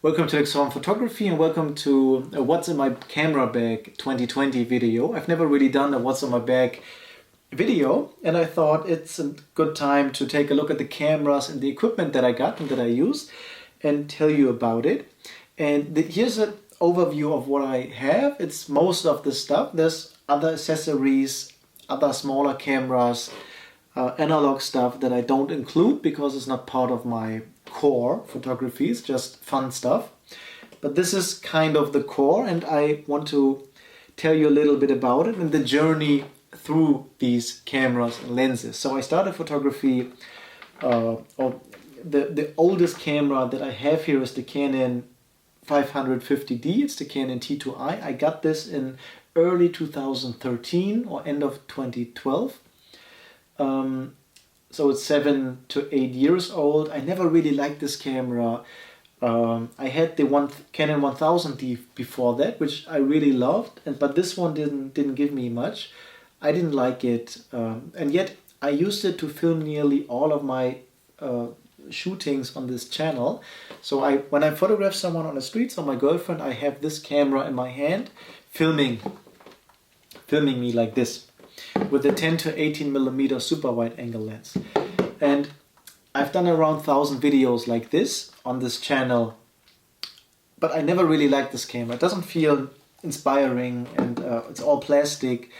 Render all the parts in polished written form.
Welcome to Dirksón Photography and welcome to a What's in My Camera Bag 2020 video. I've never really done a What's in My Bag video and I thought it's a good time to take a look at the cameras and the equipment that I got and that I use and tell you about it. And here's an overview of what I have. It's most of the stuff. There's other accessories, other smaller cameras, analog stuff that I don't include because it's not part of my core photography. It's just fun stuff. But this is kind of the core and I want to tell you a little bit about it and the journey through these cameras and lenses. So I started photography, the oldest camera that I have here is the Canon 550D. It's the Canon T2i. I got this in early 2013 or end of 2012. So it's 7 to 8 years old. I never really liked this camera. I had the Canon 1000D before that, which I really loved, but this one didn't give me much. I didn't like it, and yet I used it to film nearly all of my shootings on this channel. So when I photograph someone on the streets or my girlfriend, I have this camera in my hand, filming me like this, with a 10 to 18 millimeter super wide angle lens. And I've done around 1,000 videos like this on this channel, but I never really liked this camera. It doesn't feel inspiring and it's all plastic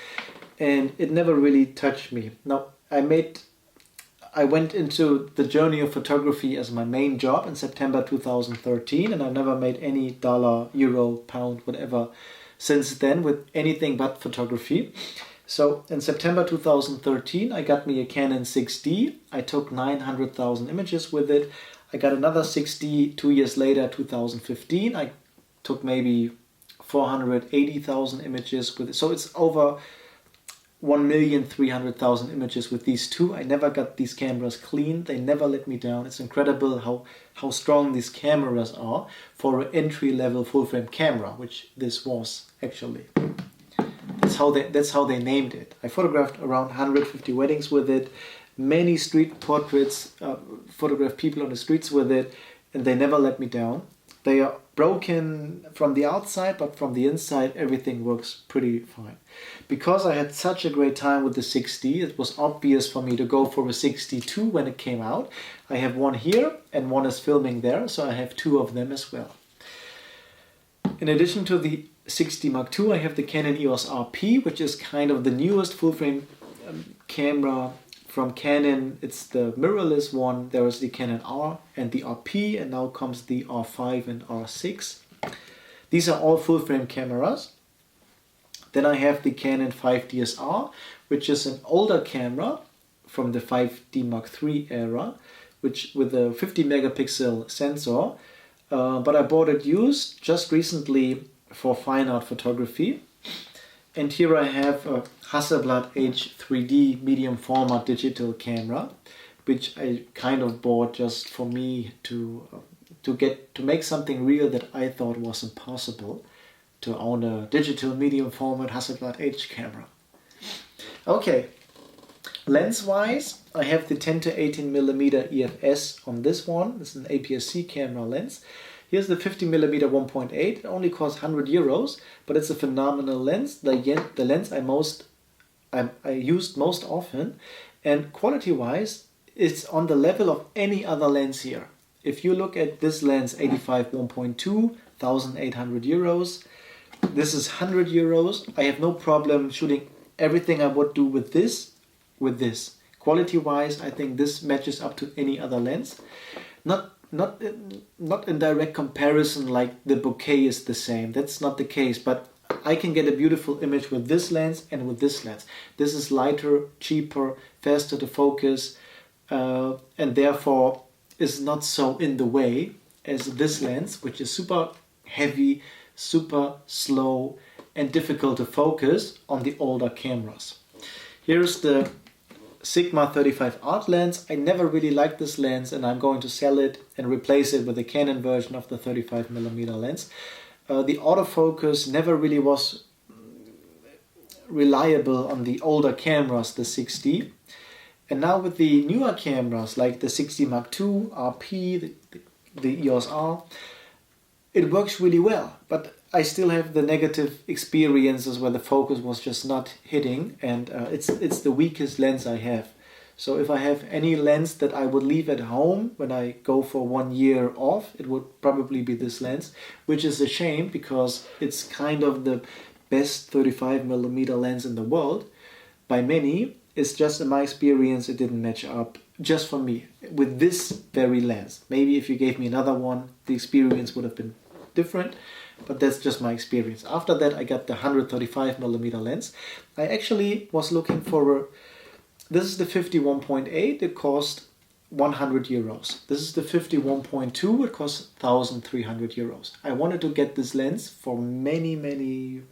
and it never really touched me. Now I went into the journey of photography as my main job in September 2013 and I've never made any dollar, euro, pound, whatever since then with anything but photography. So in September 2013 I got me a Canon 6D. I took 900,000 images with it. I got another 6D 2 years later, 2015. I took maybe 480,000 images with it. So it's over 1,300,000 images with these two. I never got these cameras clean. They never let me down. It's incredible how strong these cameras are for an entry-level full-frame camera, which this was actually. That's how they named it. I photographed around 150 weddings with it, many street portraits, photographed people on the streets with it, and they never let me down. They are broken from the outside, but from the inside everything works pretty fine. Because I had such a great time with the 6D, it was obvious for me to go for a 6D II when it came out. I have one here and one is filming there, so I have two of them as well. In addition to the 6D Mark II, I have the Canon EOS RP, which is kind of the newest full-frame camera from Canon. It's the mirrorless one. There is the Canon R and the RP, and now comes the R5 and R6. These are all full-frame cameras. Then I have the Canon 5DSR, which is an older camera from the 5D Mark III era, which with a 50 megapixel sensor. But I bought it used just recently for fine art photography. And here I have a Hasselblad H3D medium format digital camera, which I kind of bought just for me to make something real that I thought was impossible, to own a digital medium format Hasselblad H camera. Okay, lens wise, I have the 10 to 18 millimeter EFS on this one. This is an APS-C camera lens. Here's the 50mm 1.8. It only costs 100 euros, but it's a phenomenal lens. The lens I used most often, and quality-wise, it's on the level of any other lens here. If you look at this lens, 85 1.2, 1,800 euros. This is 100 euros. I have no problem shooting everything I would do with this. Quality-wise, I think this matches up to any other lens. Not in direct comparison like the bokeh is the same. That's not the case, but I can get a beautiful image with this lens and with this lens. This is lighter, cheaper, faster to focus, and therefore is not so in the way as this lens, which is super heavy, super slow, and difficult to focus on the older cameras. Here's the Sigma 35 art lens. I never really liked this lens and I'm going to sell it and replace it with a Canon version of the 35mm lens. The autofocus never really was reliable on the older cameras, the 6D. And now with the newer cameras like the 6D Mark II, RP, the EOS R, it works really well, but I still have the negative experiences where the focus was just not hitting, and it's the weakest lens I have. So if I have any lens that I would leave at home when I go for 1 year off, it would probably be this lens, which is a shame because it's kind of the best 35mm lens in the world by many. It's just in my experience it didn't match up just for me with this very lens. Maybe if you gave me another one, the experience would have been different, but that's just my experience. After that I got the 135mm lens. I actually was looking for this is the 51.8, it cost 100 euros. This is the 51.2, it costs 1,300 euros. I wanted to get this lens for many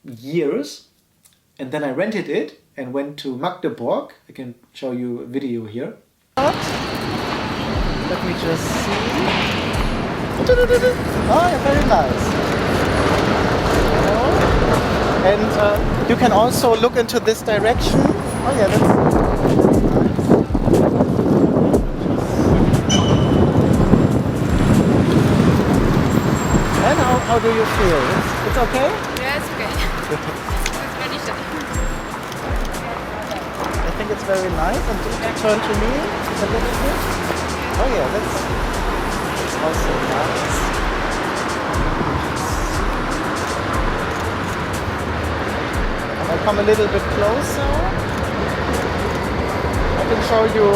years, and then I rented it and went to Magdeburg. I can show you a video here. Let me just see. Oh, yeah, very nice. And you can also look into this direction. Oh yeah, that's and how do you feel? It's okay? Yeah, it's okay. It's very shy. I think it's very nice. And turn to me a little bit. Oh yeah, that's also nice. And I come a little bit closer. I can show you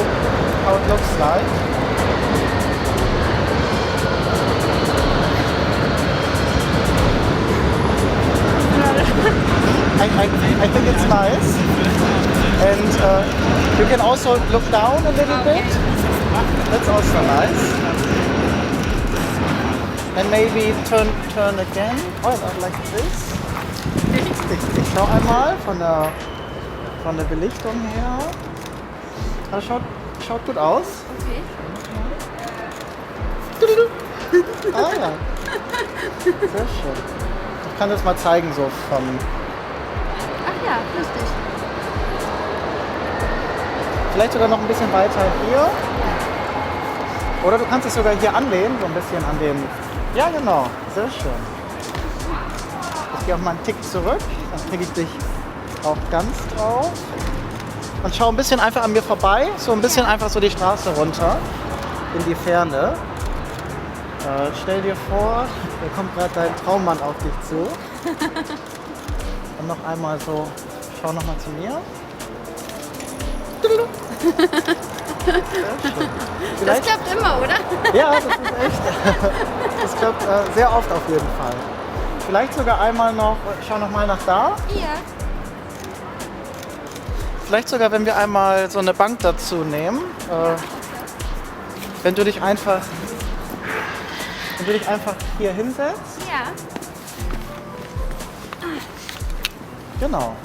how it looks like. I think it's nice, and you can also look down a little bit. That's also nice. And maybe turn again. Oh, not like this. Ich schau einmal von der Belichtung her. Das schaut gut aus. Okay. Ah ja. Sehr schön. Ich kann das mal zeigen so vom... Ach ja, lustig. Vielleicht sogar noch ein bisschen weiter hier. Oder du kannst es sogar hier anlehnen, so ein bisschen an den... Ja genau, sehr schön. Ich gehe auch mal einen Tick zurück, dann kriege ich dich auch ganz drauf. Und schau ein bisschen einfach an mir vorbei, so ein bisschen einfach so die Straße runter, in die Ferne. Stell dir vor, da kommt gerade dein Traummann auf dich zu. Und noch einmal so, schau noch mal zu mir. Das klappt immer, oder? Ja, das ist echt. Das klappt sehr oft auf jeden Fall. Vielleicht sogar einmal noch, schau noch mal nach da. Ja. Vielleicht sogar, wenn wir einmal so eine Bank dazu nehmen. Wenn du dich einfach hier hinsetzt. Ja. Genau.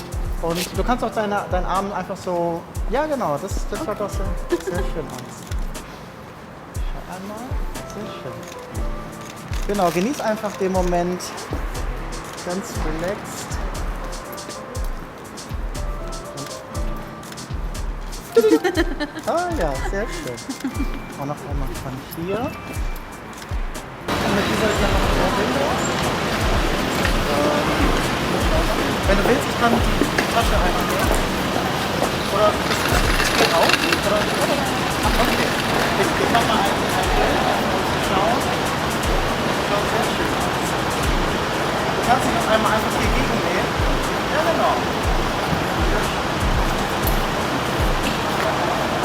Und du kannst auch deinen Arm einfach so... Ja, genau. Das schaut auch sehr schön aus. Schau einmal. Sehr schön. Genau, genieß einfach den Moment ganz relaxed. Ah ja, sehr schön. Und noch einmal von hier. Und mit dieser hier noch eine Window. Wenn du willst, ich kann die Tasche einmal nehmen. Oder das geht auch? Oder? Ach, okay. Ich mach mal ein Bild, um zu schauen. Das schaut sehr schön aus. Du kannst dich noch einmal einfach hier gegennehmen. Ja, genau.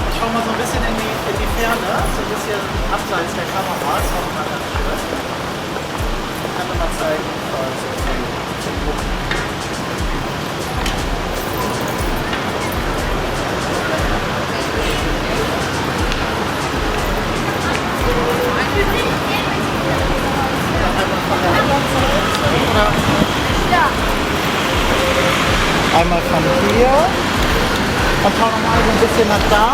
Ich schau mal so ein bisschen in die Ferne, so ein bisschen abseits der Kamera. Das war mal ganz schön. Ich kann dir mal zeigen, zum Gucken. Einmal von hier und schau nochmal so ein bisschen nach da.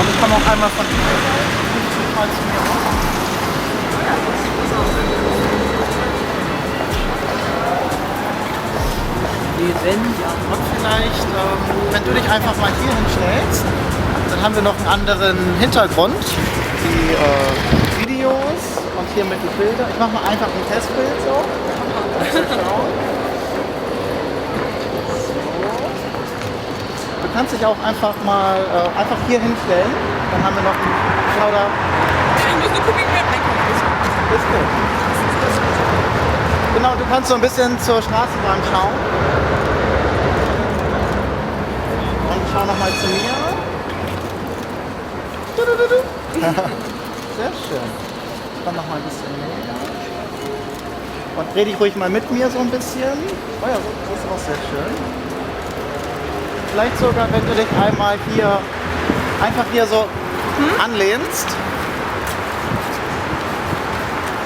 Und ich komme auch einmal von hier mal zu mir hoch. Und vielleicht, wenn du dich einfach mal hier hinstellst, dann haben wir noch einen anderen Hintergrund. Die hiermit die Bilder. Ich mache mal einfach ein Testbild so. Du kannst dich auch einfach mal einfach hier hinstellen. Dann haben wir noch einen Schauder. Ich muss nur gucken, wie wir reinkommen müssen. Ist gut. Genau, du kannst so ein bisschen zur Straßenbahn schauen. Und schau nochmal zu mir. Sehr schön. Ich komm nochmal ein bisschen näher. Und dreh dich ruhig mal mit mir so ein bisschen. Oh ja, das ist auch sehr schön. Vielleicht sogar, wenn du dich einmal hier einfach hier so anlehnst.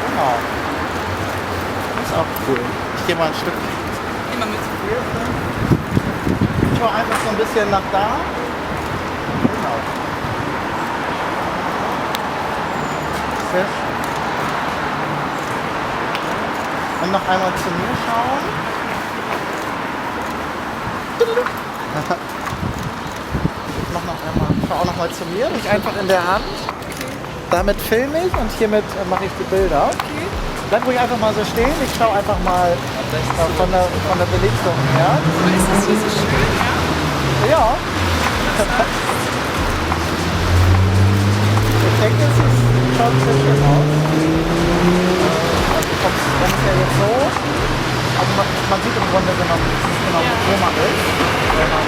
Genau. Das ist auch cool. Ich gehe mal ein Stück. Immer mit. Ich schau einfach so ein bisschen nach da. Genau. Sehr schön. Und noch einmal zu mir schauen. Ich mach noch einmal, schau auch noch mal zu mir, nicht einfach in der Hand. Damit filme ich und hiermit mache ich die Bilder. Okay. Bleib ruhig einfach mal so stehen, ich schau einfach mal von der Belichtung her. Aber ist das hier so schön, ja? Ja. Ich denke, es schaut sehr schön aus. Also kommt ja jetzt so. Also man sieht im Grunde genommen, genau, wo man ist. Man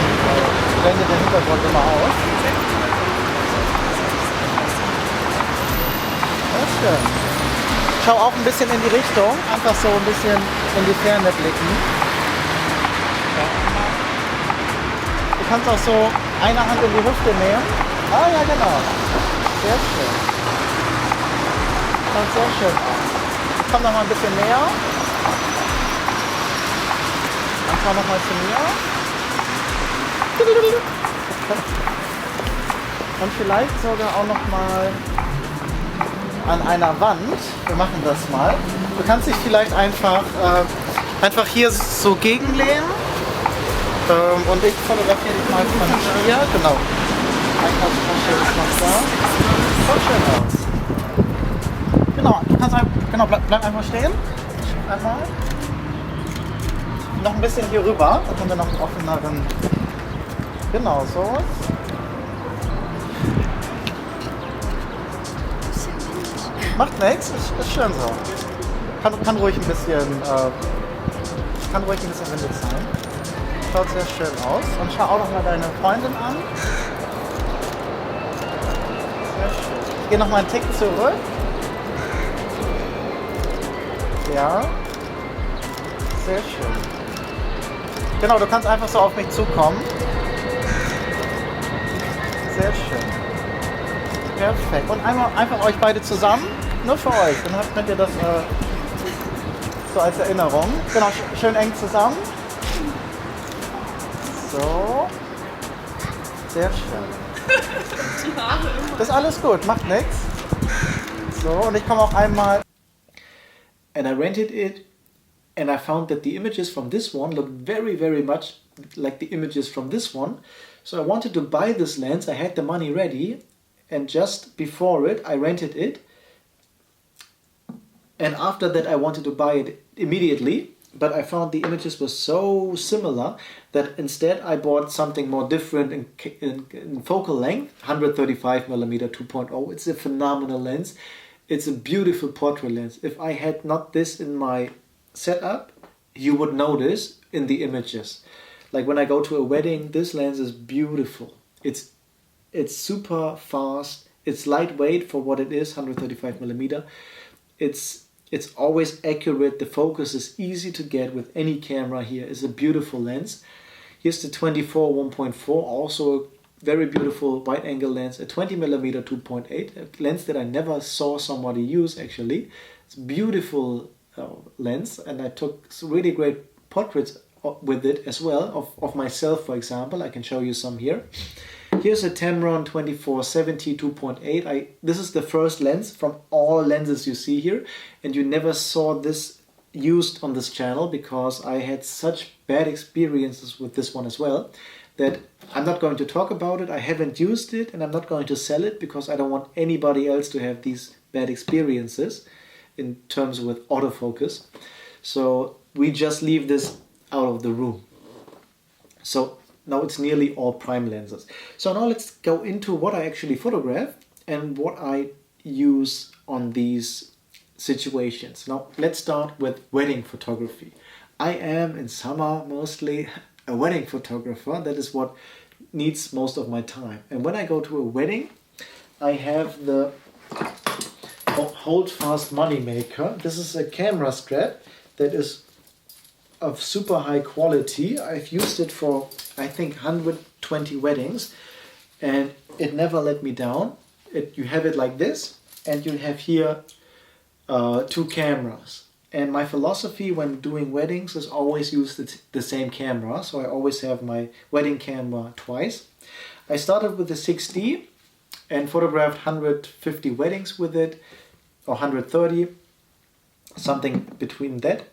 blendet den Hintergrund immer aus. Sehr schön. Schau auch ein bisschen in die Richtung, einfach so ein bisschen in die Ferne blicken. Du kannst auch so eine Hand in die Hüfte nehmen. Ah ja, genau. Sehr schön. Schaut sehr schön aus. Ich komm noch mal ein bisschen näher. Dann schau noch mal zu mir. Und vielleicht sogar auch noch mal an einer Wand. Wir machen das mal. Du kannst dich vielleicht einfach hier so gegenlehnen. Und ich fotografiere dich mal von hier. Genau. Einkaufstasche ist noch da. Schaut schön aus. Genau, du kannst bleib einfach stehen. Einmal. Noch ein bisschen hier rüber. Dann haben wir noch einen offeneren. Genau, so. Macht nichts, ist schön so. Kann ruhig ein bisschen windig sein. Schaut sehr schön aus. Und schau auch noch mal deine Freundin an. Sehr schön. Ich gehe noch mal einen Tick zurück. Ja. Sehr schön. Genau, du kannst einfach so auf mich zukommen. Sehr schön. Perfekt. Und einfach euch beide zusammen. Nur für euch. Dann könnt ihr das so als Erinnerung. Genau, schön eng zusammen. So. Sehr schön. Das ist alles gut, macht nichts. So, und ich komme auch einmal. And I rented it and I found that the images from this one looked very, very much like the images from this one. So I wanted to buy this lens. I had the money ready and just before it, I rented it. And after that, I wanted to buy it immediately, but I found the images were so similar that instead I bought something more different in focal length, 135mm 2.0. It's a phenomenal lens. It's a beautiful portrait lens. If I had not this in my setup, you would notice in the images. Like when I go to a wedding, this lens is beautiful. It's super fast. It's lightweight for what it is, 135mm. It's always accurate. The focus is easy to get with any camera here. It's a beautiful lens. Here's the 24 1.4, also a very beautiful wide angle lens, a 20mm 2.8, a lens that I never saw somebody use actually. It's a beautiful lens, and I took really great portraits with it as well, of myself for example. I can show you some here. Here's a Tamron 24-70 2.8. This is the first lens from all lenses you see here, and you never saw this used on this channel because I had such bad experiences with this one as well that I'm not going to talk about it. I haven't used it and I'm not going to sell it because I don't want anybody else to have these bad experiences. in terms with autofocus. So we just leave this out of the room. So now it's nearly all prime lenses. So now let's go into what I actually photograph and what I use on these situations. Now let's start with wedding photography. I am in summer mostly a wedding photographer. That is what needs most of my time. And when I go to a wedding, I have the hold fast money maker. This is a camera strap that is of super high quality. I've used it for I think 120 weddings and it never let me down. You have it like this and you have here 2 cameras. And my philosophy when doing weddings is always use the same camera. So I always have my wedding camera twice. I started with the 6D and photographed 150 weddings with it, or 130, something between that.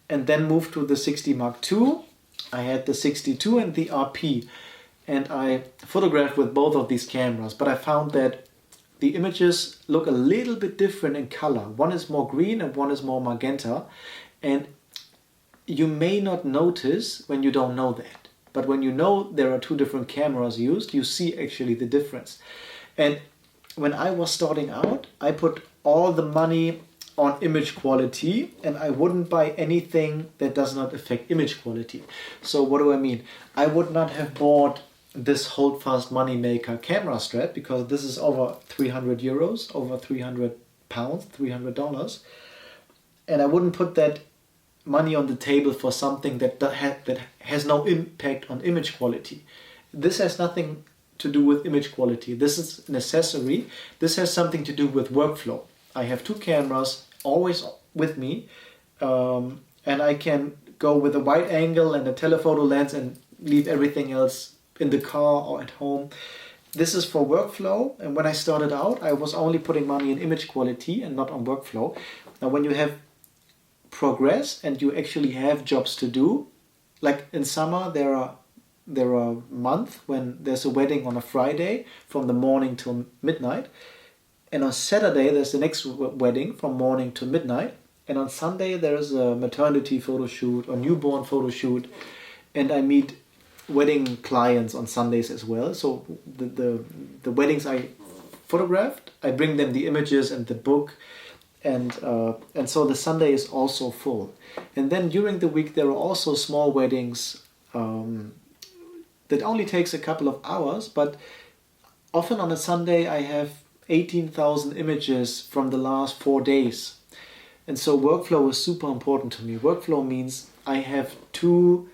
And then moved to the 60 Mark II. I had the 62 and the RP. And I photographed with both of these cameras. But I found that the images look a little bit different in color. One is more green and one is more magenta. And you may not notice when you don't know that. But when you know there are 2 different cameras used, you see actually the difference. And when I was starting out, I put all the money on image quality and I wouldn't buy anything that does not affect image quality. So what do I mean? I would not have bought this hold fast money maker camera strap because this is over 300 euros, over 300 pounds, $300. And I wouldn't put that money on the table for something that has no impact on image quality. This has nothing to do with image quality. This is an accessory. This has something to do with workflow. I have 2 cameras always with me and I can go with a wide angle and a telephoto lens and leave everything else in the car or at home. This is for workflow, and when I started out I was only putting money in image quality and not on workflow. Now when you have progress and you actually have jobs to do, like in summer there are months when there's a wedding on a Friday from the morning till midnight, and on Saturday there's the next wedding from morning to midnight, and on Sunday there's a maternity photo shoot or newborn photo shoot, and I meet wedding clients on Sundays as well. So the weddings I photographed, I bring them the images and the book, and so the Sunday is also full. And then during the week there are also small weddings that only takes a couple of hours, but often on a Sunday I have 18,000 images from the last 4 days. And so workflow is super important to me. Workflow means I have 2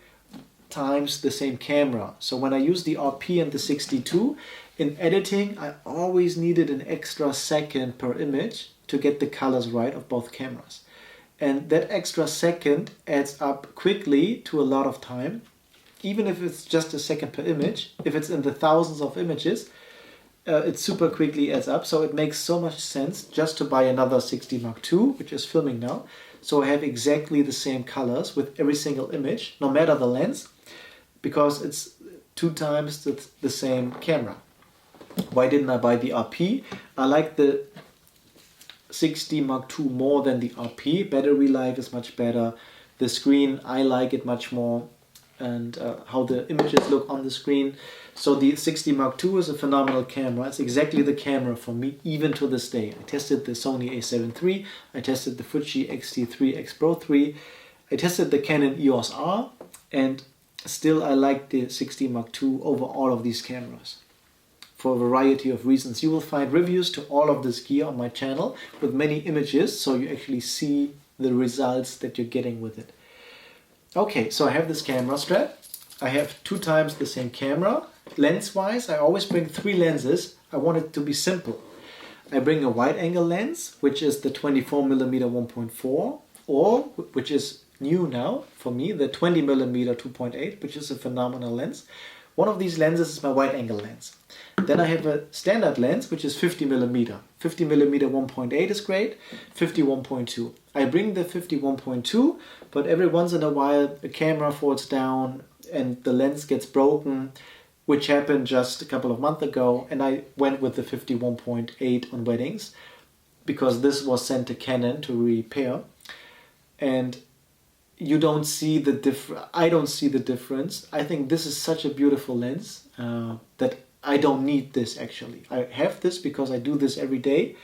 times the same camera. So when I use the RP and the 62, in editing I always needed an extra second per image to get the colors right of both cameras. And that extra second adds up quickly to a lot of time. Even if it's just a second per image, if it's in the thousands of images, it super quickly adds up. So it makes so much sense just to buy another 60 Mark II, which is filming now. So I have exactly the same colors with every single image, no matter the lens, because it's 2 times the same camera. Why didn't I buy the RP? I like the 60 Mark II more than the RP. Battery life is much better. The screen, I like it much more. And how the images look on the screen. So the 60 Mark II is a phenomenal camera. It's exactly the camera for me even to this day. I tested the Sony a7 III, I tested the Fuji X-T3 X Pro 3, I tested the Canon EOS R, and still I like the 60 Mark II over all of these cameras for a variety of reasons. You will find reviews to all of this gear on my channel with many images, so you actually see the results that you're getting with it. Okay, so I have this camera strap. I have 2 times the same camera. Lens-wise, I always bring 3 lenses. I want it to be simple. I bring a wide-angle lens, which is the 24mm 1.4, or, which is new now for me, the 20mm 2.8, which is a phenomenal lens. One of these lenses is my wide-angle lens. Then I have a standard lens, which is 50mm. 50mm 1.8 is great, 51.2. I bring the 51.2, but every once in a while a camera falls down and the lens gets broken, which happened just a couple of months ago, and I went with the 51.8 on weddings. because this was sent to Canon to repair, and you don't see the I don't see the difference. I think this is such a beautiful lens that I don't need this actually. I have this because I do this every day.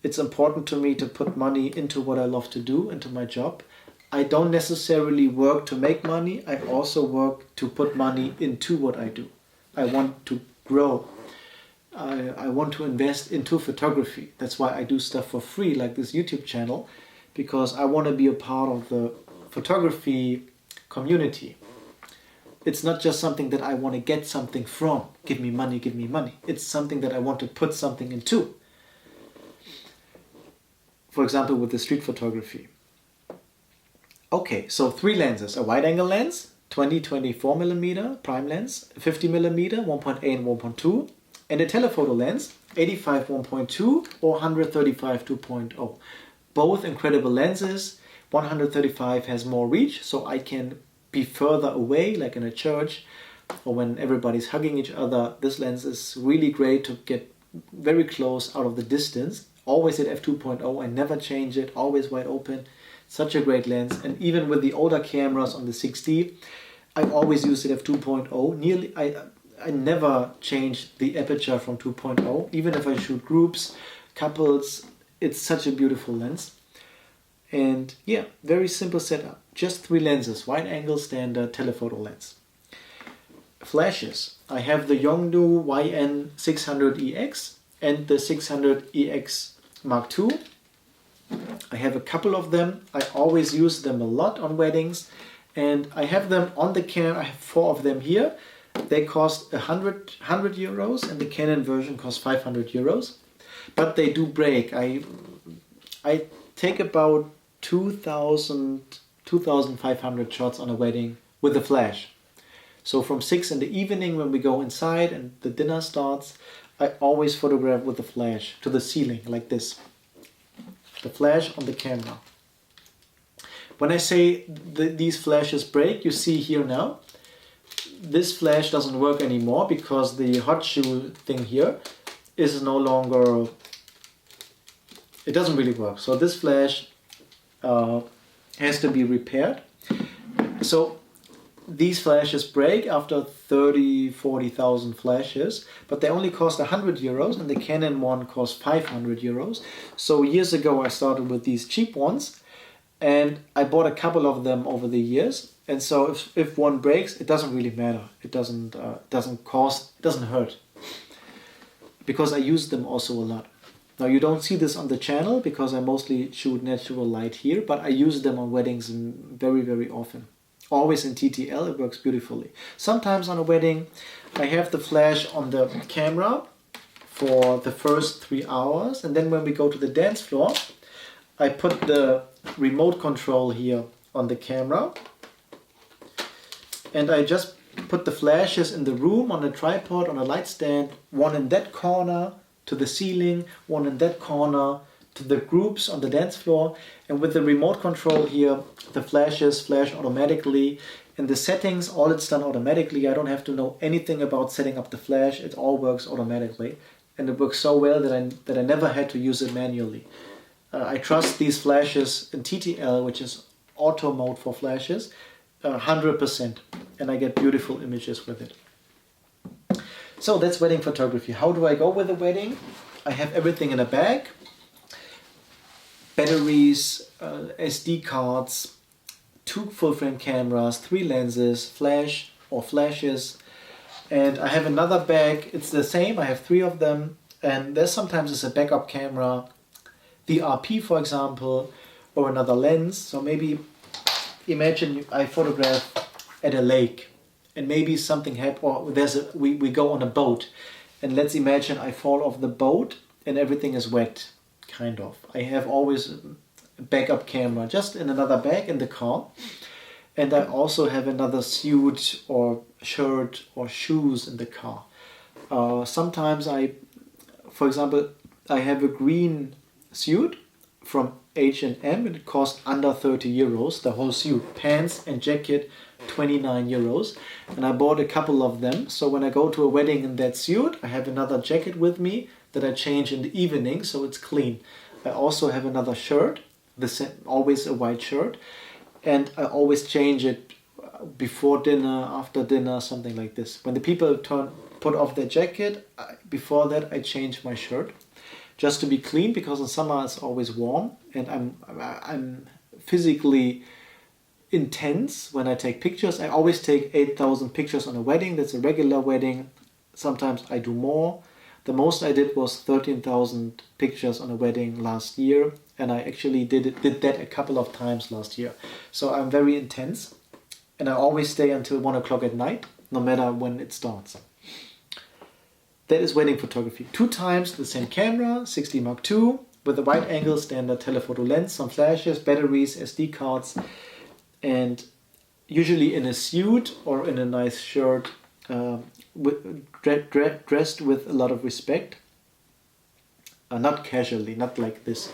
It's important to me to put money into what I love to do, into my job. I don't necessarily work to make money. I also work to put money into what I do. I want to grow. I want to invest into photography. That's why I do stuff for free, like this YouTube channel, because I want to be a part of the photography community. It's not just something that I want to get something from. Give me money, give me money. It's something that I want to put something into. For example, with the street photography. Okay, so 3 lenses. A wide angle lens, 20-24mm prime lens, 50mm 1.8 and 1.2, and a telephoto lens, 85 1.2 or 135 2.0. Both incredible lenses. 135 has more reach, so I can be further away, like in a church or when everybody's hugging each other. This lens is really great to get very close out of the distance. Always at f2.0, I never change it, always wide open. Such a great lens. And even with the older cameras on the 6D, I always use it f2.0. I never change the aperture from 2.0, even if I shoot groups, couples. It's such a beautiful lens. And yeah, very simple setup. Just 3 lenses, wide angle, standard, telephoto lens. Flashes. I have the Yongnuo YN600EX and the 600EX Mark II. I have a couple of them. I always use them a lot on weddings, and I have them on the Canon. I have 4 of them here. They cost 100 euros, and the Canon version costs 500 euros. But they do break. I take about 2,500 shots on a wedding with a flash. So from 6 in the evening when we go inside and the dinner starts, I always photograph with the flash to the ceiling like this. The flash on the camera. When I say these flashes break, you see here now, this flash doesn't work anymore because the hot shoe thing here is no longer, it doesn't really work. So this flash has to be repaired. So these flashes break after 40,000 flashes, but they only cost 100 euros and the Canon one costs 500 euros. So years ago I started with these cheap ones and I bought a couple of them over the years. And so if one breaks, it doesn't really matter. It doesn't hurt, because I use them also a lot. Now you don't see this on the channel because I mostly shoot natural light here, but I use them on weddings very, very often. Always in TTL, it works beautifully. Sometimes on a wedding, I have the flash on the camera for the first 3 hours, and then when we go to the dance floor, I put the remote control here on the camera, and I just put the flashes in the room on a tripod, on a light stand, one in that corner to the ceiling, one in that corner to the groups on the dance floor, and with the remote control here, the flashes flash automatically. In the settings, all it's done automatically. I don't have to know anything about setting up the flash. It all works automatically, and it works so well that I never had to use it manually. I trust these flashes in TTL, which is auto mode for flashes, 100%, and I get beautiful images with it. So that's wedding photography. How do I go with a wedding? I have everything in a bag. Batteries, SD cards, 2 full-frame cameras, 3 lenses, flash or flashes, and I have another bag. It's the same. I have 3 of them, and there's sometimes a backup camera, the RP for example, or another lens. So maybe imagine I photograph at a lake, and maybe something happens, or we go on a boat, and let's imagine I fall off the boat and everything is wet. Kind of. I have always a backup camera just in another bag in the car, and I also have another suit or shirt or shoes in the car. Sometimes for example, I have a green suit from H&M and it costs under 30 euros, the whole suit, pants and jacket, 29 euros, and I bought a couple of them. So when I go to a wedding in that suit, I have another jacket with me that I change in the evening, so it's clean. I also have another shirt, always a white shirt, and I always change it before dinner, after dinner, something like this. When the people put off their jacket, before that I change my shirt, just to be clean, because in summer it's always warm, and I'm physically intense when I take pictures. I always take 8,000 pictures on a wedding. That's a regular wedding. Sometimes I do more. The most I did was 13,000 pictures on a wedding last year, and I actually did that a couple of times last year. So I'm very intense, and I always stay until 1 o'clock at night, no matter when it starts. That is wedding photography. 2 times the same camera, 60 Mark II, with a wide angle standard telephoto lens, some flashes, batteries, SD cards, and usually in a suit or in a nice shirt, dressed with a lot of respect. Not casually, not like this,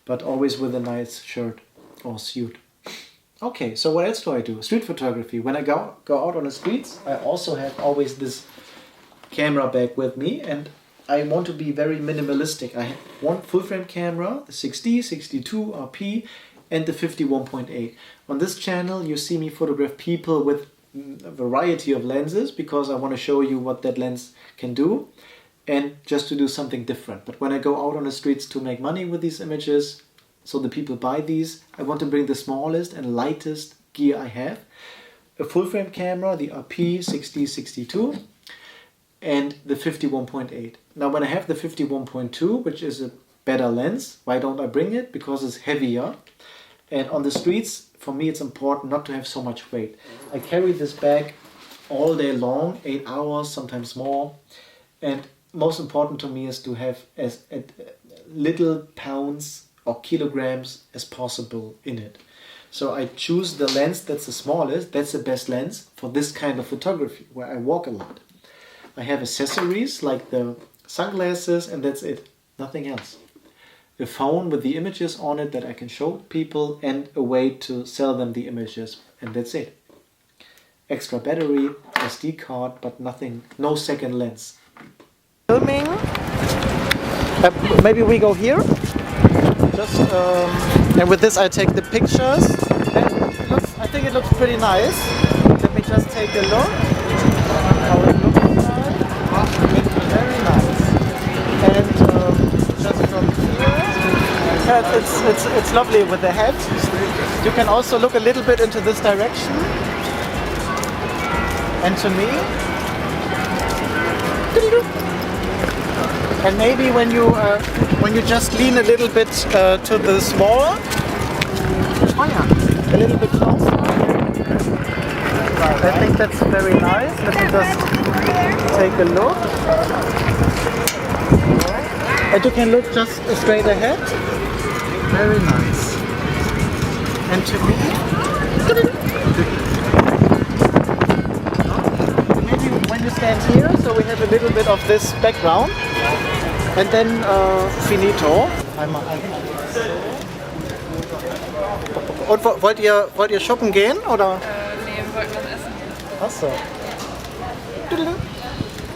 but always with a nice shirt or suit. Okay, so what else do I do? Street photography. When I go out on the streets, I also have always this camera bag with me, and I want to be very minimalistic. I have one full frame camera, the 6D, 62 RP, and the 51.8. On this channel you see me photograph people with a variety of lenses, because I want to show you what that lens can do, and just to do something different. But when I go out on the streets to make money with these images, so the people buy these, I want to bring the smallest and lightest gear I have. A full frame camera, the RP 60-62, and the 51.8. Now when I have the 51.2, which is a better lens, why don't I bring it? Because it's heavier. And on the streets, for me it's important not to have so much weight. I carry this bag all day long, 8 hours, sometimes more. And most important to me is to have as little pounds or kilograms as possible in it. So I choose the lens that's the smallest, that's the best lens for this kind of photography, where I walk a lot. I have accessories like the sunglasses, and that's it, nothing else. A phone with the images on it that I can show people, and a way to sell them the images, and that's it. Extra battery, SD card, but nothing, no second lens. Filming. Maybe we go here. Just and with this I take the pictures. And I think it looks pretty nice. Let me just take a look how it looks like. It's very nice. And just from here. It's lovely with the head. You can also look a little bit into this direction. And to me. And maybe when you just lean a little bit to the small, a little bit closer. I think that's very nice. Let me just take a look. And you can look just straight ahead. Very nice. And to me, maybe when you stand here, so we have a little bit of this background. And then finito. Und wollt ihr shoppen gehen oder? Nee, wir wollten was essen. Achso.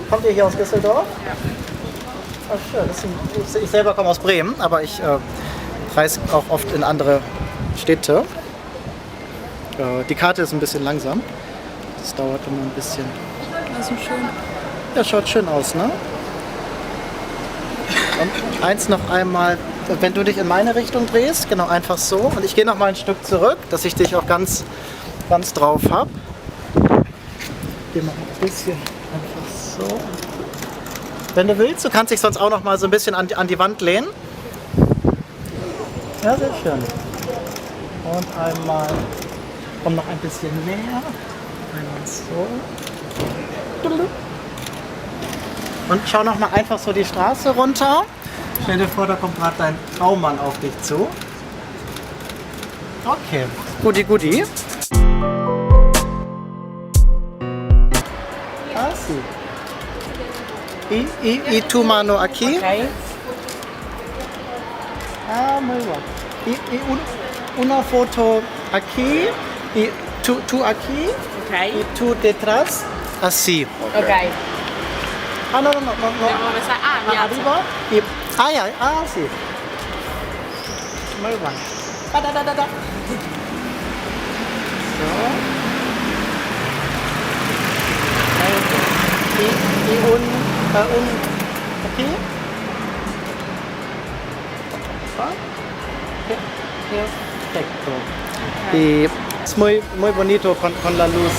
Kommt ihr hier aus Düsseldorf? Ja. Ach schön. Ich selber komme aus Bremen, aber ich reise auch oft in andere Städte. Die Karte ist ein bisschen langsam. Das dauert immer ein bisschen. Das ist schön. Ja, schaut schön aus, ne? Und eins noch einmal, wenn du dich in meine Richtung drehst, genau, einfach so. Und ich gehe noch mal ein Stück zurück, dass ich dich auch ganz drauf habe. Geh mal ein bisschen einfach so. Wenn du willst, du kannst dich sonst auch noch mal so ein bisschen an die Wand lehnen. Ja, sehr schön. Und einmal, komm noch ein bisschen näher. Einmal so. Und schau noch mal einfach so die Straße runter. Stell dir vor, da kommt gerade dein Traummann auf dich zu. Okay, Goodie. Ah, sì. E tu mano aqui. Okay. Ah, muy bien. Una foto aquí. E tu aqui. Okay. E tu detrás. Así. Okay. Ah, no. Dann wollen wir sagen, ja. Arriba. Y, ah, sí. Small one. Da. So. Okay. Perfecto. Y es muy bonito con la luz.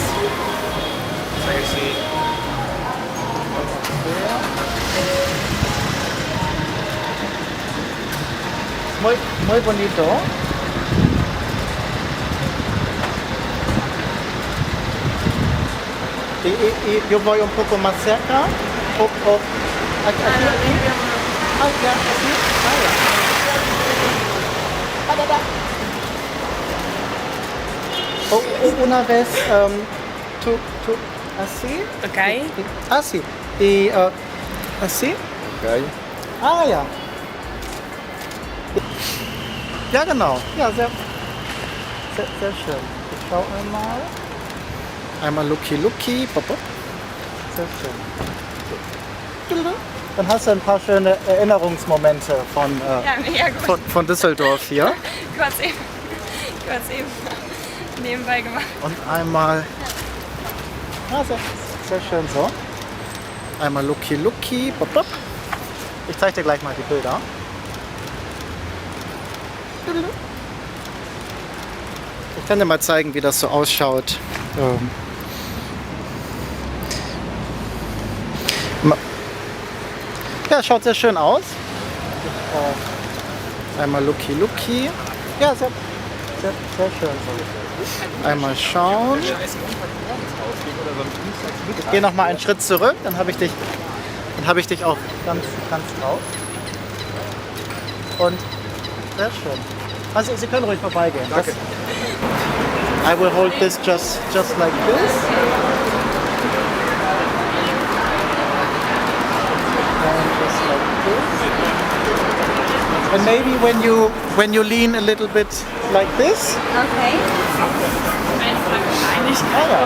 Muy bonito. Y yo voy un poco más cerca. Aquí. Ya, así. Ya. Una vez, así. Okay. Así. Y así. Okay. Ja. Ja, genau. Ja, sehr schön. Ich schau einmal. Einmal Looky. Pop. Sehr schön. Dann hast du ein paar schöne Erinnerungsmomente Ja, gut. von Düsseldorf hier. Kurz eben nebenbei gemacht. Und einmal. Ja, sehr schön so. Einmal Looky. Pop. Ich zeige dir gleich mal die Bilder. Ich kann dir mal zeigen, wie das so ausschaut. Ja, schaut sehr schön aus. Einmal Looky. Ja, sehr schön so. Einmal schauen. Ich gehe noch mal einen Schritt zurück, dann habe ich dich auch ganz drauf. Und sehr schön. Also Sie können ruhig vorbeigehen. Danke. I will hold this just like this. And just like this. And maybe when you lean a little bit like this. Okay. Ah, ja.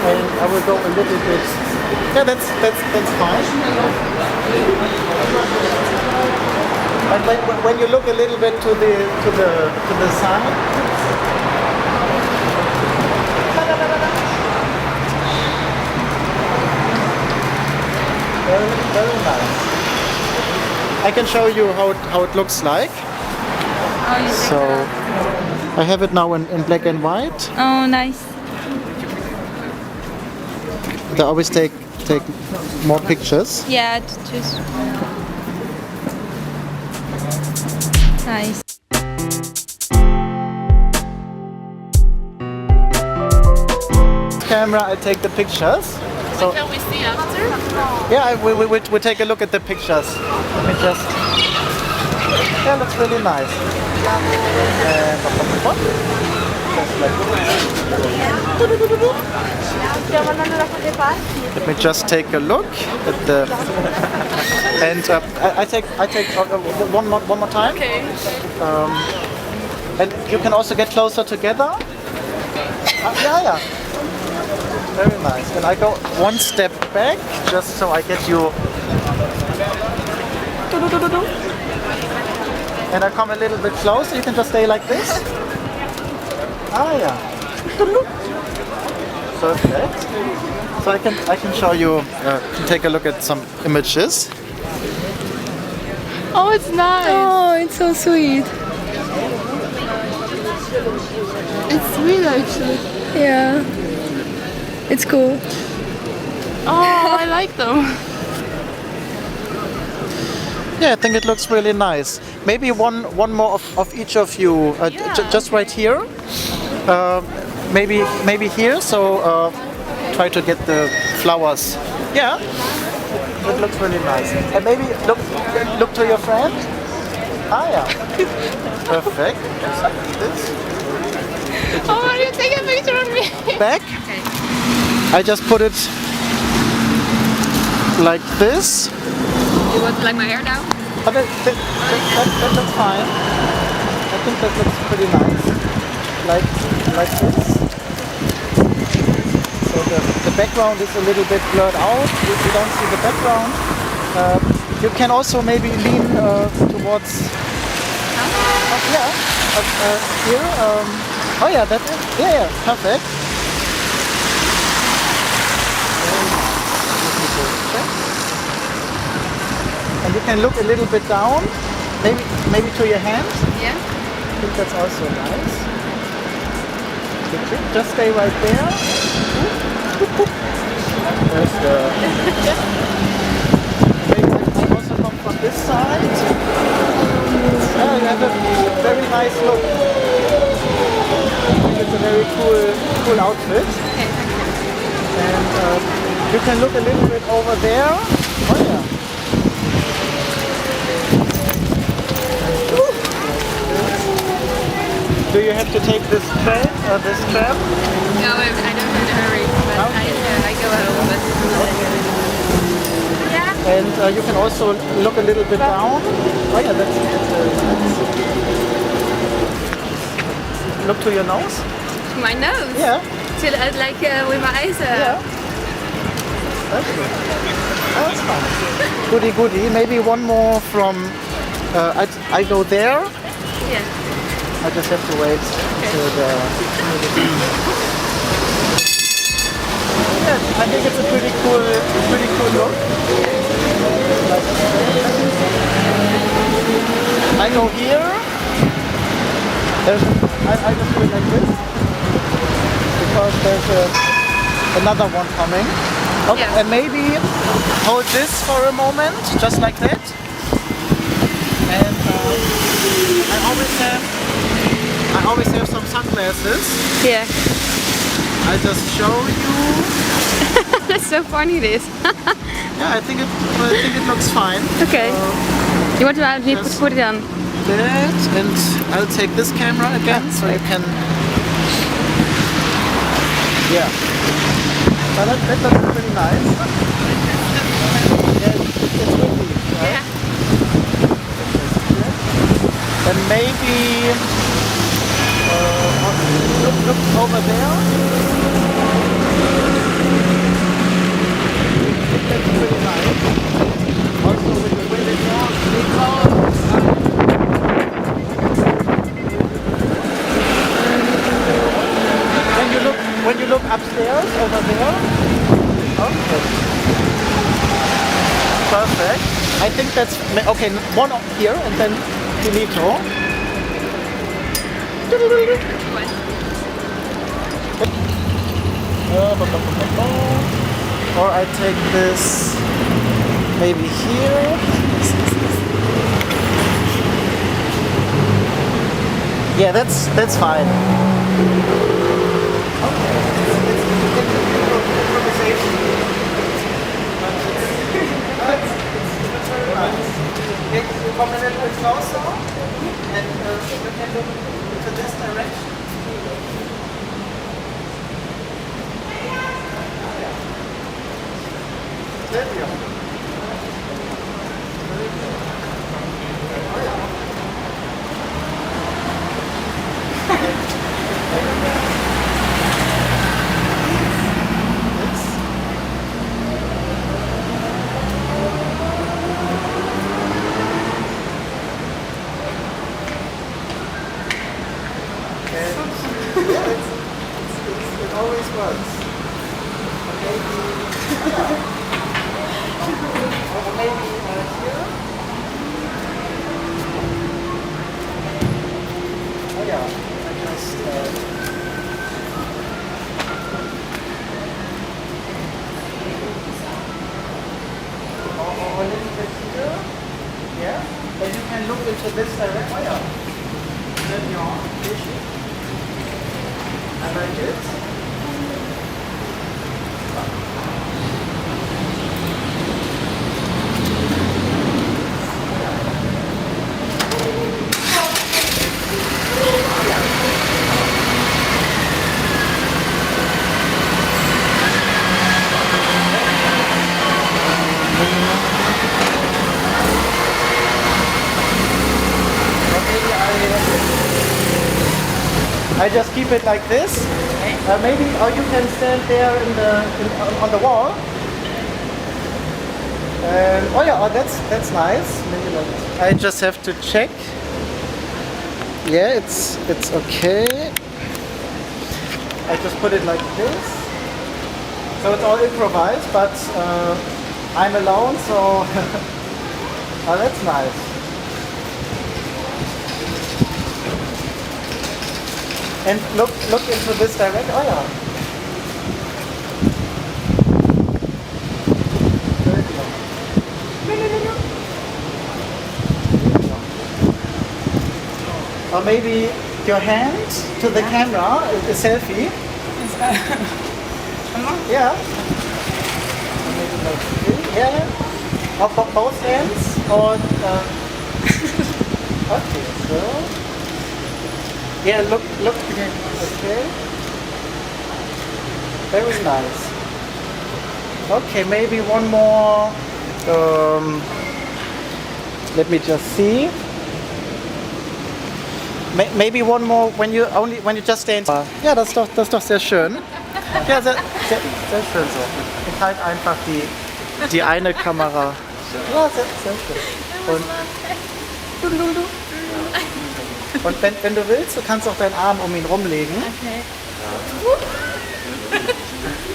And I will go a little bit. Yeah, that's fine. But when you look a little bit to the side. Very nice. I can show you how it looks like. So I have it now in black and white. Oh, nice. They always take more pictures. Yeah, just nice. Camera, I take the pictures. So Can we see after? yeah, we take a look at the pictures. Let me just. Yeah, looks really nice. Just like Let me just take a look at the. And I take one more time. Okay. And you can also get closer together. Yeah. Very nice. And I go one step back just so I get you. And I come a little bit closer. You can just stay like this. Yeah. Perfect. So I can show you. Take a look at some images. Oh, it's nice. Oh, it's so sweet. It's real actually. Yeah. It's cool. Oh, I like them. Yeah, I think it looks really nice. Maybe one more of each of you, just right here. Maybe here. So try to get the flowers. Yeah, it looks really nice. And maybe look to your friend. Yeah. Perfect. Just like this. Oh, are you taking a picture of me? Back. I just put it like this. You want to like my hair now? But that looks fine. I think that looks pretty nice. Like this. So the background is a little bit blurred out. You don't see the background. You can also maybe lean towards. Yeah, here. Oh yeah, that is. Yeah, perfect. And you can look a little bit down, maybe to your hand. Yeah. I think that's also nice. Just stay right there. There's the. Maybe I also come from this side. Oh, you have a very nice look. I think it's a very cool outfit. Okay, thank you. And you can look a little bit over there. Oh yeah. Do you have to take this train or this tram? No, I don't in a hurry, but I go home. But yeah. And you can also look a little bit down. Oh yeah, that's very nice. Look to your nose. My nose. Yeah. Till like with my eyes. Yeah. That's good. That's fine. Goody goody. Maybe one more from. I go there. Yeah. I just have to wait till the. Yeah, I think it's a pretty cool look. I go here. I just do it like this because there's another one coming. Okay, Yeah. and maybe hold this for a moment, just like that. And I always have some sunglasses. Yeah. I'll just show you. That's so funny. This. Yeah, I think it looks fine. Okay. You want to Yes. put it on? That, and I'll take this camera again so you can. Yeah. But that looks pretty nice. Yeah, it's windy, right? Yeah. And maybe look over there. That's pretty nice. Also with the wind when you look upstairs over there. Okay. Perfect. I think that's okay. One up here and then finito. Or I take this maybe here. Yeah, that's fine. Okay. It's improvisation. It's very nice. You come a little bit closer and you can look into this direction. There we go. Very good. Oh yeah. It always works. Maybe here. Oh yeah, I just a little bit here. Yeah, and you can look into this direction. Oh yeah. Then your vision. I like it. I just keep it like this. Maybe, or you can stand there on the wall. Oh yeah, oh, that's nice. Maybe like, I just have to check. Yeah, it's okay. I just put it like this. So it's all improvised, but I'm alone, so oh, that's nice. And look into this direction. Oh yeah. Or maybe your hand to the camera, a selfie. Yeah. Maybe like this. Yeah. Or both hands. Or okay. So yeah, look again. Okay. Very nice. Okay, maybe one more. Let me just see. Maybe one more when you just stand. Ja, das ist doch sehr schön. Ja, sehr schön so. Ich halte einfach die eine Kamera. Ja, sehr schön. Und wenn du willst, du kannst auch deinen Arm um ihn rumlegen. Okay.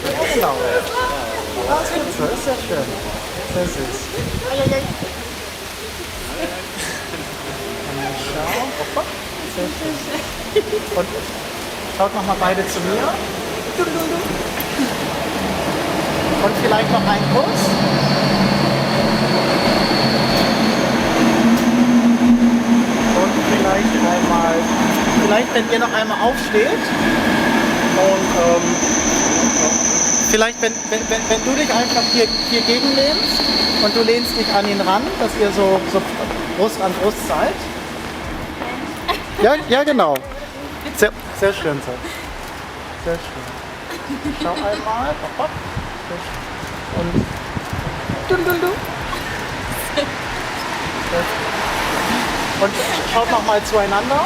Ja, genau. Ah, ist gut so, ist sehr schön. Sehr süß. Schauen. Hoppa. Sehr schön. Und schaut nochmal beide zu mir. Und vielleicht noch einen Kuss. Und vielleicht wenn ihr noch einmal aufsteht und vielleicht wenn du dich einfach hier gegenlehnst und du lehnst dich an ihn ran, dass ihr so Brust an Brust seid. Ja, genau. Sehr schön so. Sehr schön. Schau einmal. Und und schaut nochmal zueinander.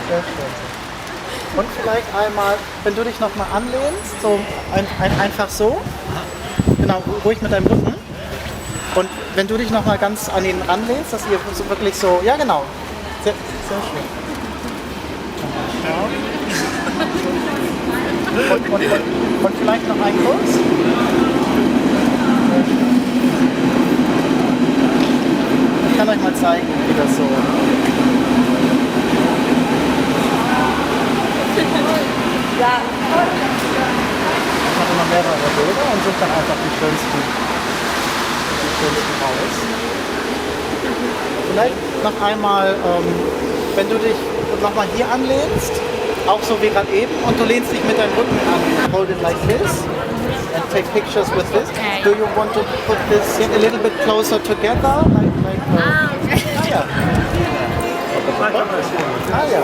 Sehr schön. Und vielleicht einmal, wenn du dich nochmal anlehnst, so einfach so. Genau, ruhig mit deinem Rücken. Und wenn du dich nochmal ganz an ihn ranlehnst, dass ihr so wirklich so, ja genau, sehr schön. Und vielleicht noch einen Kuss. Ich kann euch mal zeigen, wie das so. Ja. Ich mache noch mehrere Bilder und suche dann einfach die schönsten raus. Vielleicht noch einmal, wenn du dich nochmal hier anlehnst, auch so wie gerade eben, und du lehnst dich mit deinem Rücken an. Hold it like this and take pictures with this. Okay. Do you want to put this a little bit closer together? Okay. Ah ja. Ah ja.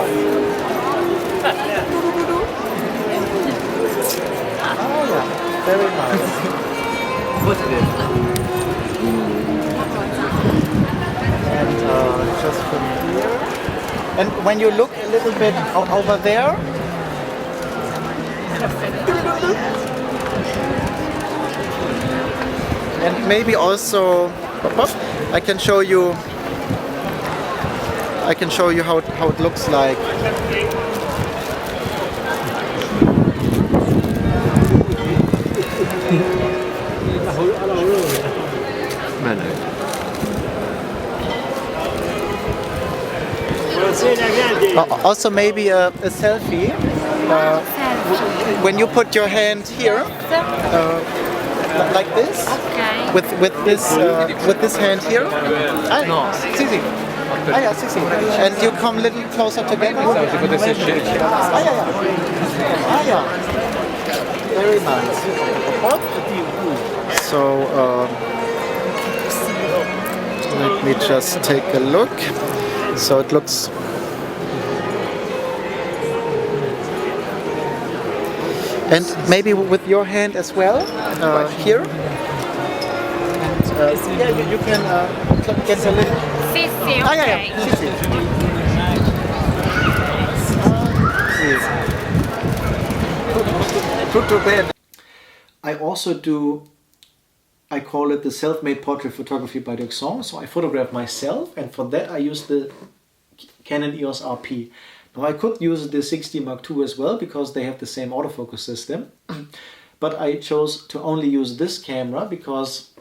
Ah ja. Very nice. And just from here. And when you look a little bit over there, and maybe also, I can show you how it looks like. Also maybe a selfie. When you put your hand here, like this, Okay. with this hand here. No, Sisi. Ah yeah, Sisi. And you come a little closer together. Ah yeah. Very nice. So let me just take a look. So it looks. And maybe with your hand as well, here. And yeah, you can get a little. Sisi, Ah, yeah, okay. yeah. Sisi. Tutto bene. I also do, I call it the Selfmade Portrait Photography by Dirksón. So I photograph myself, and for that I use the Canon EOS RP. Now I could use the 60 Mark II as well because they have the same autofocus system. But I chose to only use this camera because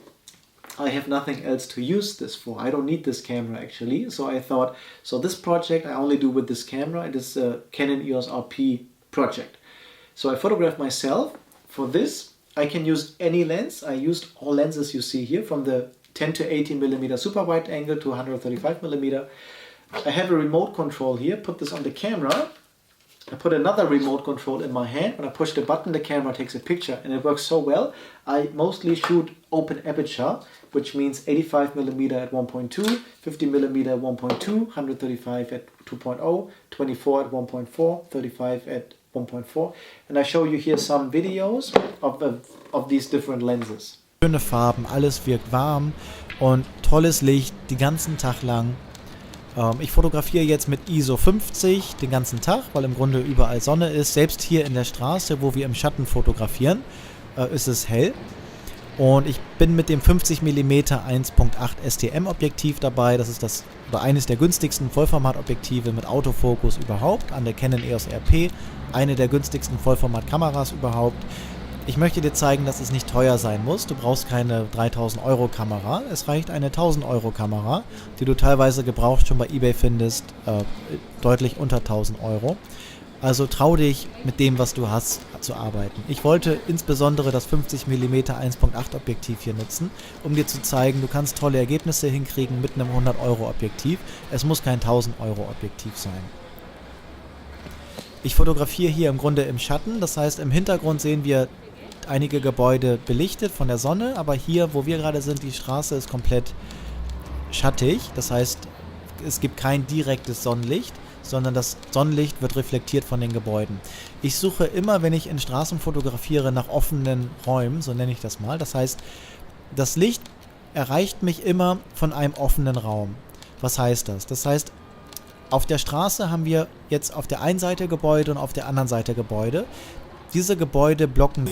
I have nothing else to use this for. I don't need this camera actually. So I thought, so this project I only do with this camera. It is a Canon EOS RP project. So I photograph myself. For this, I can use any lens. I used all lenses you see here, from the 10 to 18 millimeter super wide angle to 135 millimeter. I have a remote control here. Put this on the camera. I put another remote control in my hand. When I push the button, the camera takes a picture, and it works so well. I mostly shoot open aperture, which means 85 millimeter at 1.2, 50 millimeter at 1.2, 135 at 2.0, 24 at 1.4, 35 at 1.4. And I show you here some videos of these different lenses. Schöne Farben, alles wirkt warm und tolles Licht den ganzen Tag lang. Ich fotografiere jetzt mit ISO 50 den ganzen Tag, weil im Grunde überall Sonne ist. Selbst hier in der Straße, wo wir im Schatten fotografieren, ist es hell. Und ich bin mit dem 50 mm 1.8 STM Objektiv dabei. Das ist eines der günstigsten Vollformatobjektive mit Autofokus überhaupt an der Canon EOS RP. Eine der günstigsten Vollformatkameras überhaupt. Ich möchte dir zeigen, dass es nicht teuer sein muss. Du brauchst keine 3.000 Euro Kamera. Es reicht eine 1.000 Euro Kamera, die du teilweise gebraucht schon bei eBay findest, deutlich unter 1.000 Euro. Also trau dich, mit dem, was du hast, zu arbeiten. Ich wollte insbesondere das 50 mm 1.8 Objektiv hier nutzen, um dir zu zeigen, du kannst tolle Ergebnisse hinkriegen mit einem 100 Euro Objektiv. Es muss kein 1.000 Euro Objektiv sein. Ich fotografiere hier im Grunde im Schatten, das heißt, im Hintergrund sehen wir einige Gebäude belichtet von der Sonne, aber hier, wo wir gerade sind, die Straße ist komplett schattig. Das heißt, es gibt kein direktes Sonnenlicht, sondern das Sonnenlicht wird reflektiert von den Gebäuden. Ich suche immer, wenn ich in Straßen fotografiere, nach offenen Räumen, so nenne ich das mal. Das heißt, das Licht erreicht mich immer von einem offenen Raum. Was heißt das? Das heißt, auf der Straße haben wir jetzt auf der einen Seite Gebäude und auf der anderen Seite Gebäude. Diese Gebäude blocken.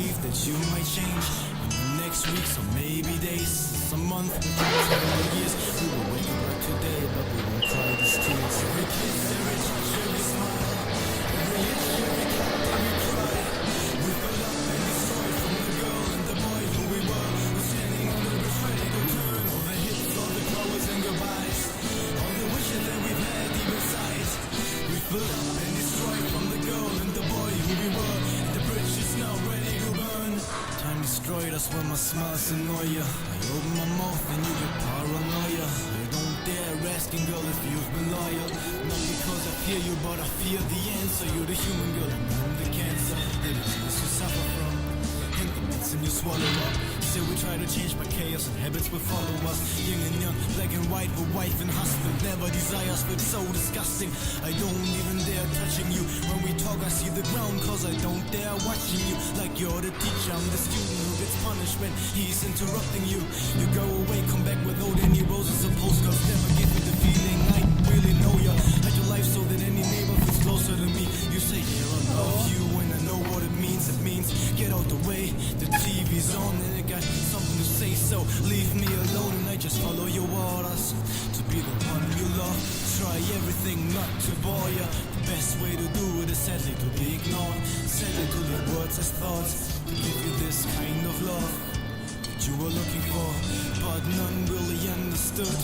That's when my smile's annoy ya. I open my mouth and you get paranoia. I don't dare asking girl if you've been loyal. Not because I fear you, but I fear the answer. You're the human girl and I'm the cancer. The disease you suffer from. And the medicine you swallow up. Say we try to change but chaos and habits will follow us. Yin and young, black and white, with wife and husband. Never desires, but so disgusting. I don't even dare touching you. When we talk I see the ground, cause I don't dare watching you. Like you're the teacher, I'm the student who gets punishment. He's interrupting you. You go away, come back without any roses or postcards. Never give me the feeling I really know ya. Hide your life so that any neighbor feels closer to me. You say here I love you and I know what it means. It means get out the way. The TV's on and it got something to say, so leave me alone and I just follow your orders. To be the one you love, try everything not to bore ya. The best way to do it is sadly to be ignored. Sadly to leave words as thoughts. To give you this kind of love that you were looking for, but none really understood.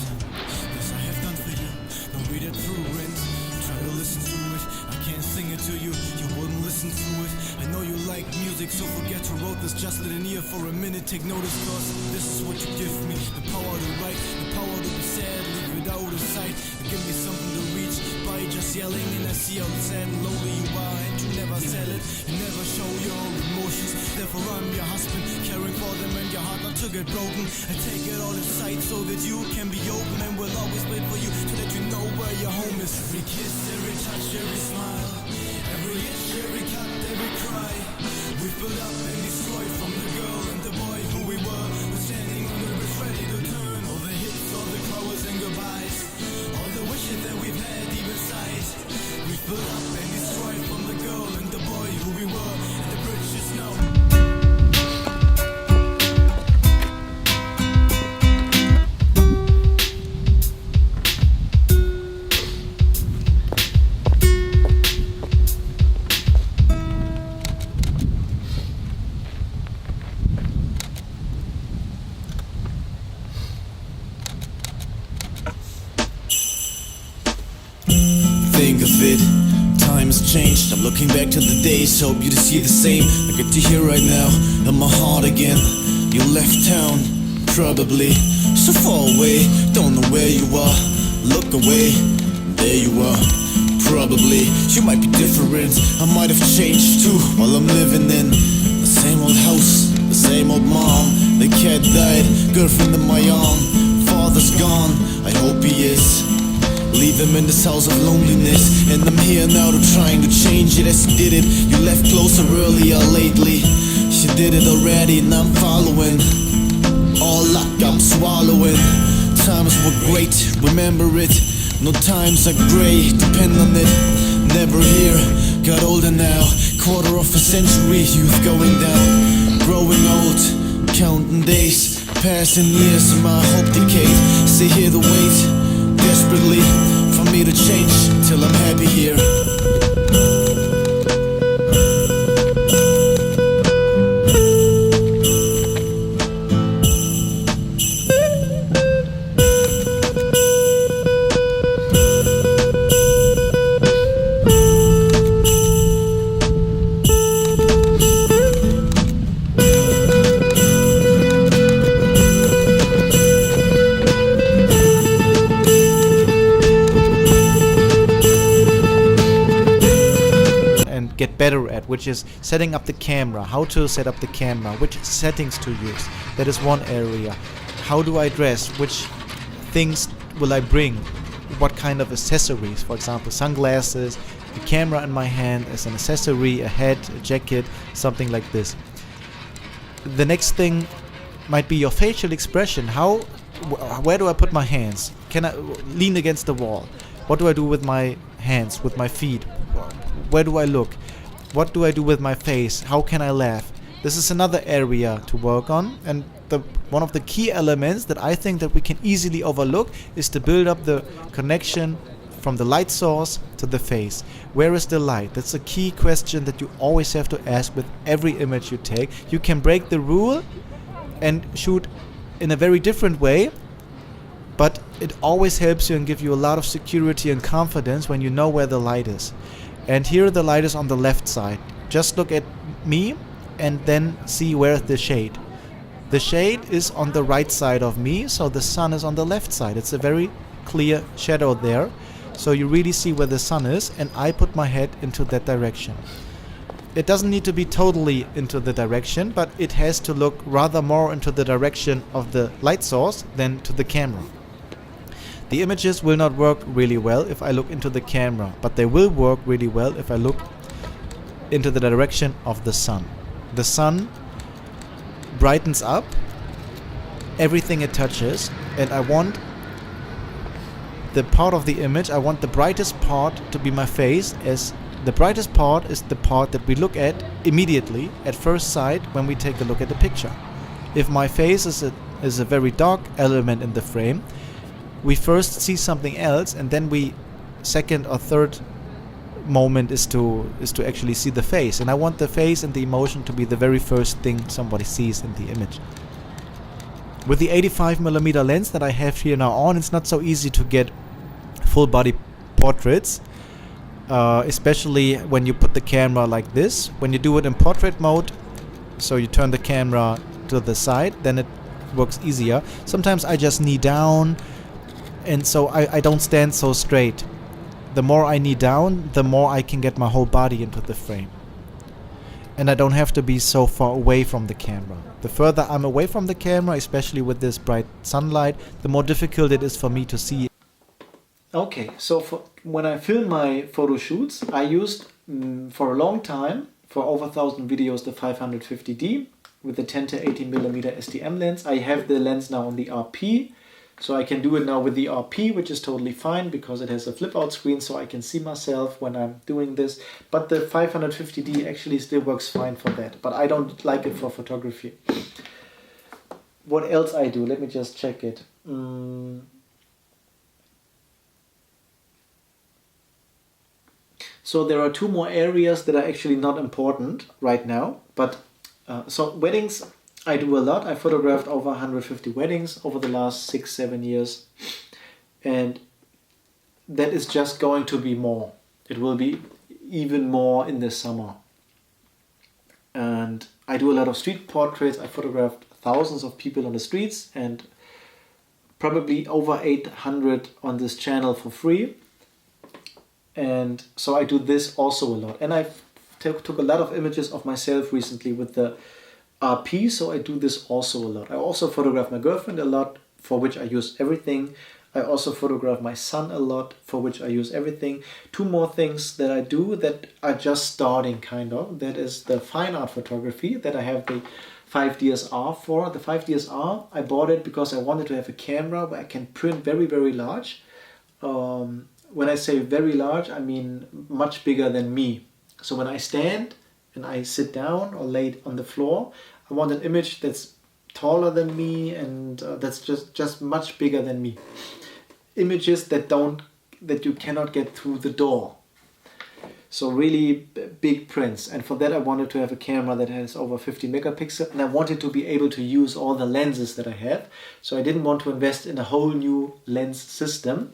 This I have done for you. Don't read it through and try to listen to it. I can't sing it to you, you wouldn't listen to it. I know you like music, so forget to wrote this. Just let an ear for a minute, take notice, cause this is what you give me. The power to write, the power to be sad, leave it out of sight. Give me something to reach by just yelling, and I see how sad and lonely you are, and you never sell it, you never show your emotions. Therefore I'm your husband, caring for them and your heart not to get broken. I take it all inside so that you can be open, and we'll always wait for you to let you know where your home is. Every kiss, every touch, every smile, every itch, every cut, every cry. We've built up and destroyed from the girl and the boy who we were. We're standing on the bridge ready to turn. All the hits, all the flowers and goodbyes, all the wishes that we've had deep inside. We've built up and destroyed from the girl it. Time has changed, I'm looking back to the days, hope you to see the same. I get to hear right now, in my heart again. You left town, probably so far away, don't know where you are. Look away, there you are. Probably, you might be different, I might have changed too. While I'm living in the same old house, the same old mom. The cat died, girlfriend in my arm. Father's gone, I hope he is. Leave him in this house of loneliness, and I'm here now to trying to change it as you did it. You left closer earlier lately. She did it already and I'm following. All luck I'm swallowing. Times were great, remember it. No times are grey, depend on it. Never here, got older now. Quarter of a century, youth going down. Growing old, counting days. Passing years, my hope decayed. Stay here to wait, desperately, for me to change till I'm happy here. Get better at, which is setting up the camera, how to set up the camera, which settings to use. That is one area. How do I dress? Which things will I bring? What kind of accessories? For example, sunglasses, a camera in my hand as an accessory, a hat, a jacket, something like this. The next thing might be your facial expression. Where do I put my hands? Can I lean against the wall? What do I do with my hands, with my feet? Where do I look? What do I do with my face? How can I laugh? This is another area to work on, and one of the key elements that I think that we can easily overlook is to build up the connection from the light source to the face. Where is the light? That's a key question that you always have to ask with every image you take. You can break the rule and shoot in a very different way, but it always helps you and give you a lot of security and confidence when you know where the light is. And here the light is on the left side. Just look at me and then see where the shade. The shade is on the right side of me, so the sun is on the left side. It's a very clear shadow there. So you really see where the sun is, and I put my head into that direction. It doesn't need to be totally into the direction, but it has to look rather more into the direction of the light source than to the camera. The images will not work really well if I look into the camera, but they will work really well if I look into the direction of the sun. The sun brightens up everything it touches, and I want the part of the image, I want the brightest part to be my face, as the brightest part is the part that we look at immediately at first sight when we take a look at the picture. If my face is a very dark element in the frame, we first see something else, and then we second or third moment is to actually see the face. And I want the face and the emotion to be the very first thing somebody sees in the image. With the 85mm lens that I have here now on, it's not so easy to get full body portraits, especially when you put the camera like this. When you do it in portrait mode, so you turn the camera to the side, then it works easier. Sometimes I just knee down, and so I don't stand so straight. The more I knee down, the more I can get my whole body into the frame. And I don't have to be so far away from the camera. The further I'm away from the camera, especially with this bright sunlight, the more difficult it is for me to see. Okay, so when I film my photo shoots, I used for a long time, for over 1,000 videos, the 550D with the 10 to 80mm STM lens. I have the lens now on the RP. So I can do it now with the RP, which is totally fine because it has a flip out screen, so I can see myself when I'm doing this. But the 550D actually still works fine for that, but I don't like it for photography. What else I do? Let me just check it. So there are two more areas that are actually not important right now, but so weddings I do a lot. I photographed over 150 weddings over the last 6-7 years, and that is just going to be more. It will be even more in the summer. And I do a lot of street portraits. I photographed thousands of people on the streets and probably over 800 on this channel for free. And so I do this also a lot. And I took a lot of images of myself recently with the RP, so I do this also a lot. I also photograph my girlfriend a lot, for which I use everything. I also photograph my son a lot, for which I use everything. Two more things that I do that are just starting, kind of. That is the fine art photography that I have the 5 DSLR for. The 5 DSLR, I bought it because I wanted to have a camera where I can print very, very large. When I say very large, I mean much bigger than me. So when I stand and I sit down or lay on the floor, I want an image that's taller than me and that's just much bigger than me. Images that you cannot get through the door. So really big prints, and for that I wanted to have a camera that has over 50 megapixels, and I wanted to be able to use all the lenses that I have. So I didn't want to invest in a whole new lens system.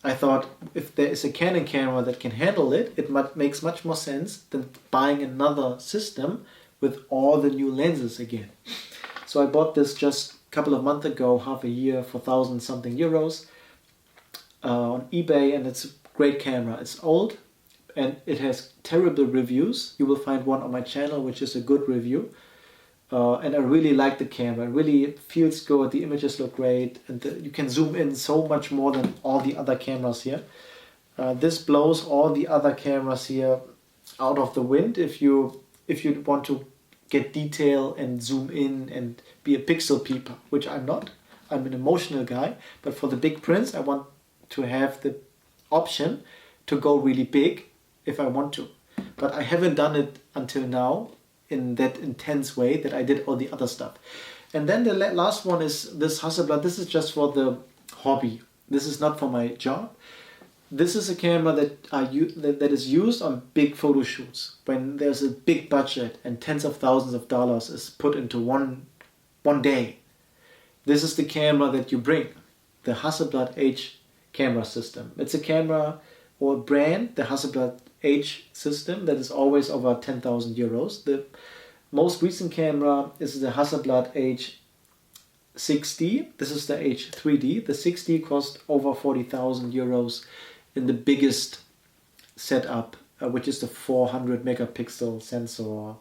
I thought if there is a Canon camera that can handle it, it makes much more sense than buying another system with all the new lenses again. So I bought this just a couple of months ago, half a year, for 1,000 something euros on eBay, and it's a great camera. It's old and it has terrible reviews. You will find one on my channel which is a good review. And I really like the camera. It really feels good. The images look great, and you can zoom in so much more than all the other cameras here. This blows all the other cameras here out of the wind if you want to get detail and zoom in and be a pixel peeper, which I'm not. I'm an emotional guy, but for the big prints I want to have the option to go really big if I want to. But I haven't done it until now in that intense way that I did all the other stuff. And then the last one is this Hasselblad. This is just for the hobby. This is not for my job. This is a camera that is used on big photo shoots when there's a big budget and tens of thousands of dollars is put into one day. This is the camera that you bring, the Hasselblad H camera system. It's a camera or brand, the Hasselblad H system, that is always over 10,000 euros. The most recent camera is the Hasselblad H6D. This is the H3D. The 6D cost over 40,000 euros in the biggest setup, which is the 400 megapixel sensor.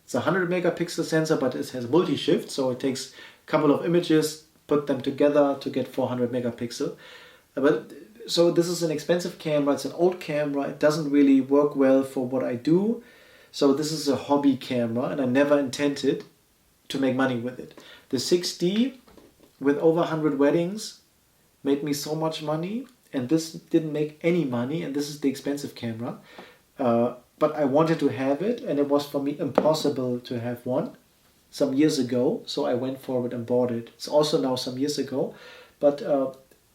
It's a 100 megapixel sensor, but it has multi-shift, so it takes a couple of images, put them together to get 400 megapixel. So this is an expensive camera. It's an old camera. It doesn't really work well for what I do. So this is a hobby camera, and I never intended to make money with it. The 6D with over 100 weddings made me so much money, and this didn't make any money, and this is the expensive camera. But I wanted to have it, and it was for me impossible to have one some years ago. So I went forward and bought it. It's also now some years ago, but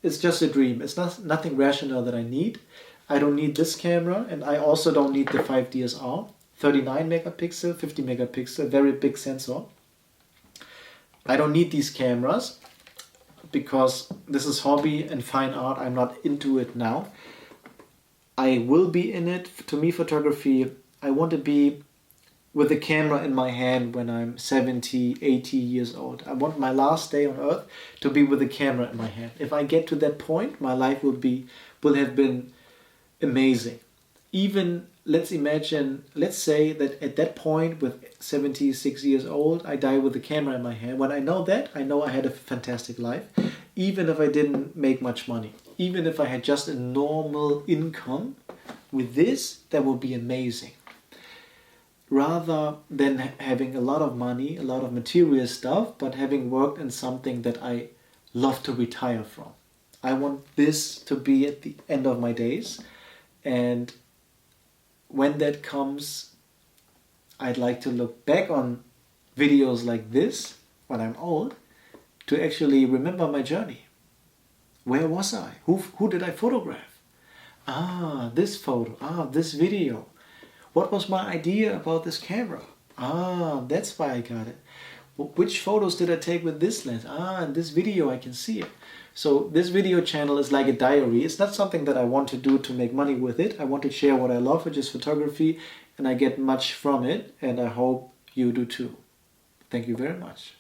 it's just a dream. It's nothing rational that I need. I don't need this camera, and I also don't need the 5 DSLR. 39 megapixel, 50 megapixel, very big sensor. I don't need these cameras because this is hobby and fine art. I'm not into it now. I will be in it. To me, photography, I want to be with a camera in my hand when I'm 70, 80 years old. I want my last day on earth to be with a camera in my hand. If I get to that point, my life will have been amazing. Even let's say that at that point with 76 years old, I die with a camera in my hand. When I know that, I know I had a fantastic life. Even if I didn't make much money, even if I had just a normal income, with this, that would be amazing. Rather than having a lot of money, a lot of material stuff, but having worked in something that I love to retire from. I want this to be at the end of my days, and when that comes, I'd like to look back on videos like this when I'm old to actually remember my journey. Where was I? Who did I photograph? This photo. This video. What was my idea about this camera? That's why I got it. Which photos did I take with this lens? In this video I can see it. So this video channel is like a diary. It's not something that I want to do to make money with it. I want to share what I love, which is photography, and I get much from it, and I hope you do too. Thank you very much.